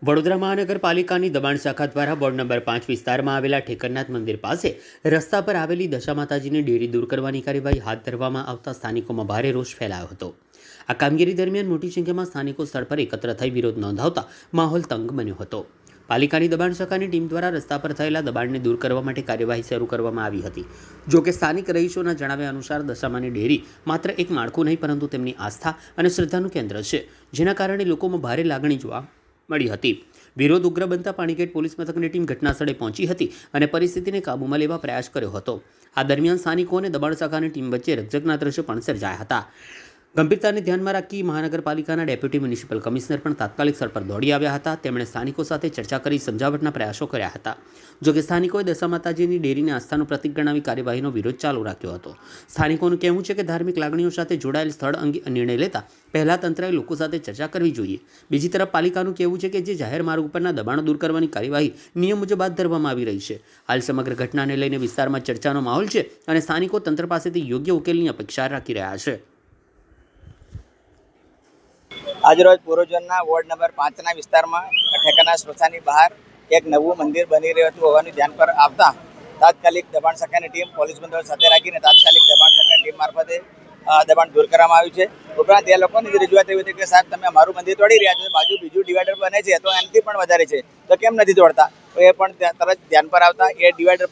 વડોદરા મહાનગરપાલિકાની દબાણ શાખા દ્વારા વોર્ડ નંબર 5 વિસ્તારમાં આવેલા ઠેકરનાથ મંદિર પાસે રસ્તા પર આવેલી દશા માતાજીની ડેરી દૂર કરવાની કાર્યવાહી હાથ ધરવામાં આવતા સ્થાનિકોમાં ભારે રોષ ફેલાયો હતો। આ કામગીરી દરમિયાન મોટી સંખ્યામાં સ્થાનિકો સ્થળ પર એકત્ર થઈ વિરોધ નોંધાવતા માહોલ તંગ બન્યો હતો। પાલિકાની દબાણ શાખાની ટીમ દ્વારા રસ્તા પર થયેલા દબાણને દૂર કરવા માટે કાર્યવાહી શરૂ કરવામાં આવી હતી। જો કે સ્થાનિક રહીશોના જણાવ્યા અનુસાર દશામાની ડેરી માત્ર એક માળખું નહીં પરંતુ તેમની આસ્થા અને શ્રદ્ધાનું કેન્દ્ર છે, જેના કારણે લોકોમાં ભારે લાગણી જોવા મળી હતી। વિરોધ ઉગ્ર બનતા પાણીગેટ પોલીસ મથકની ટીમ ઘટનાસ્થળે પહોંચી હતી અને પરિસ્થિતિને કાબૂમાં લેવા પ્રયાસ કર્યો હતો। આ દરમિયાન સ્થાનિકો અને દબાણ શાખાની ટીમ વચ્ચે રકઝકના દ્રશ્યો પણ સર્જાયા હતા। ગંભીરતાને ધ્યાનમાં રાખી મહાનગરપાલિકાના ડેપ્યુટી મ્યુનિસિપલ કમિશનર પણ તાત્કાલિક સ્થળ પર દોડી આવ્યા હતા। તેમણે સ્થાનિકો સાથે ચર્ચા કરી સમજાવટના પ્રયાસો કર્યા હતા। જોકે સ્થાનિકોએ દશા માતાજીની ડેરીને આસ્થાનું પ્રતીક ગણાવી કાર્યવાહીનો વિરોધ ચાલુ રાખ્યો હતો। સ્થાનિકોનું કહેવું છે કે ધાર્મિક લાગણીઓ સાથે જોડાયેલ સ્થળ અંગે નિર્ણય લેતા પહેલા તંત્રએ લોકો સાથે ચર્ચા કરવી જોઈએ। બીજી તરફ પાલિકાનું કહેવું છે કે જે જાહેર માર્ગ ઉપરના દબાણો દૂર કરવાની કાર્યવાહી નિયમ મુજબ હાથ ધરવામાં આવી રહી છે। હાલ સમગ્ર ઘટનાને લઈને વિસ્તારમાં ચર્ચાનો માહોલ છે અને સ્થાનિકો તંત્ર પાસેથી યોગ્ય ઉકેલની અપેક્ષા રાખી રહ્યા છે। આજરોજ પૂર્વજનના વોર્ડ નંબર 5ના વિસ્તારમાં ઠેકાના સ્મશાનની બહાર એક નવું મંદિર બની રહ્યું હતું હોવાનું ધ્યાન પર આવતા તાત્કાલિક દબાણ શાખાની ટીમ પોલીસ બંદોબસ્ત સાથે રાખીને તાત્કાલિક દબાણ શાખાની ટીમ મારફતે દબાણ દૂર કરવામાં આવ્યું છે। ઉપરાંત એ લોકોની રજૂઆત એવી હતી કે સાહેબ તમે અમારું મંદિર તોડી રહ્યા છો, બાજુ બીજું ડિવાઈડર બને છે તો એનાથી પણ વધારે છે તો કેમ નથી તોડતા? તો એ પણ તરત ધ્યાન પર આવતા એ ડિવાઈડર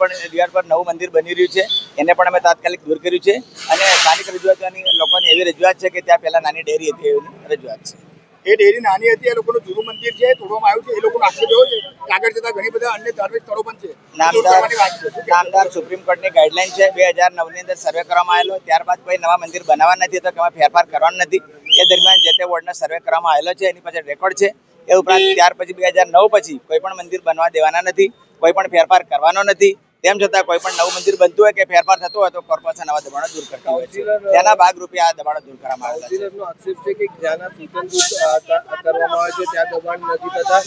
પર નવું મંદિર બની રહ્યું છે, એને પણ અમે તાત્કાલિક દૂર કર્યું છે। અને સ્થાનિક રજૂઆતોની લોકોની એવી રજૂઆત છે કે ત્યાં પહેલાં નાની ડેરી હતી એવી રજૂઆત છે। એ ડેરી નાની હતી, એ લોકોનું જૂનું મંદિર છે, તોડવામાં આવ્યું છે, એ લોકોનો આક્ષેપ એવો છે કે આગળ જતા ઘણી બધા અન્ય ધાર્મિક સ્થળો પણ છે। નામદાર સુપ્રીમ કોર્ટની ગાઈડલાઈન છે 2009ની અંદર સર્વે કરવામાં આવેલો, ત્યારબાદ કોઈ નવા મંદિર બનાવવા નથી તો એમાં ફેરફાર કરવાનો નથી। એ દરમિયાન જે તે વોર્ડનો સર્વે કરવામાં આવેલો છે, એની પાછળ રેકોર્ડ છે। એ ઉપરાંત ત્યાર પછી 2009 પછી કોઈ પણ મંદિર બનવા દેવાના નથી, કોઈ પણ ફેરફાર કરવાનો નથી। તેમ છતાં કોઈ પણ નવું મંદિર બનતું હોય કે ફેરફાર થતો હોય તો કોર્પોરેશન આવા દબાણો દૂર કરતી હોય છે। તેના ભાગરૂપે આ દબાણો દૂર કરવામાં આવેલા છે। આક્ષેપ છે કે જ્યાંના સૂચન કરવામાં આવે છે ત્યાં દબાણ નથી થતા,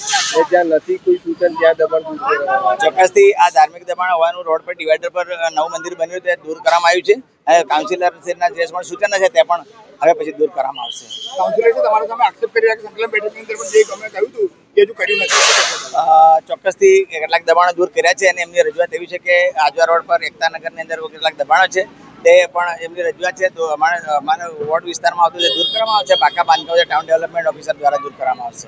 જ્યાં નથી કોઈ સૂચન ત્યાં દબાણ દૂર કરવામાં આવે છે। ચોક્કસથી આ ધાર્મિક દબાણ હોવાનું રોડ પર ડિવાઈડર પર નવું મંદિર બન્યું તે દૂર કરવામાં આવ્યું છે અને કાઉન્સિલરના જે પણ સૂચન છે તે પણ હવે પછી દૂર કરવામાં આવશે। કાઉન્સિલર તમારા સામે આક્ષેપ કરી રહ્યા કે સંકલન બેઠકની અંદર પણ જે અમે કહ્યું હતું એ હજુ કર્યું નથી। ચોક્કસથી કેટલાક દબાણો દૂર કર્યા છે અને એમની રજૂઆત એવી છે કે આજવા રોડ પર એકતાનગરની અંદર કેટલાક દબાણો છે તે પણ એમની રજૂઆત છે તો અમારા વોર્ડ વિસ્તારમાં આવતું તે દૂર કરવામાં આવશે। પાકા બાંધકામ ટાઉન ડેવલપમેન્ટ ઓફિસર દ્વારા દૂર કરવામાં આવશે।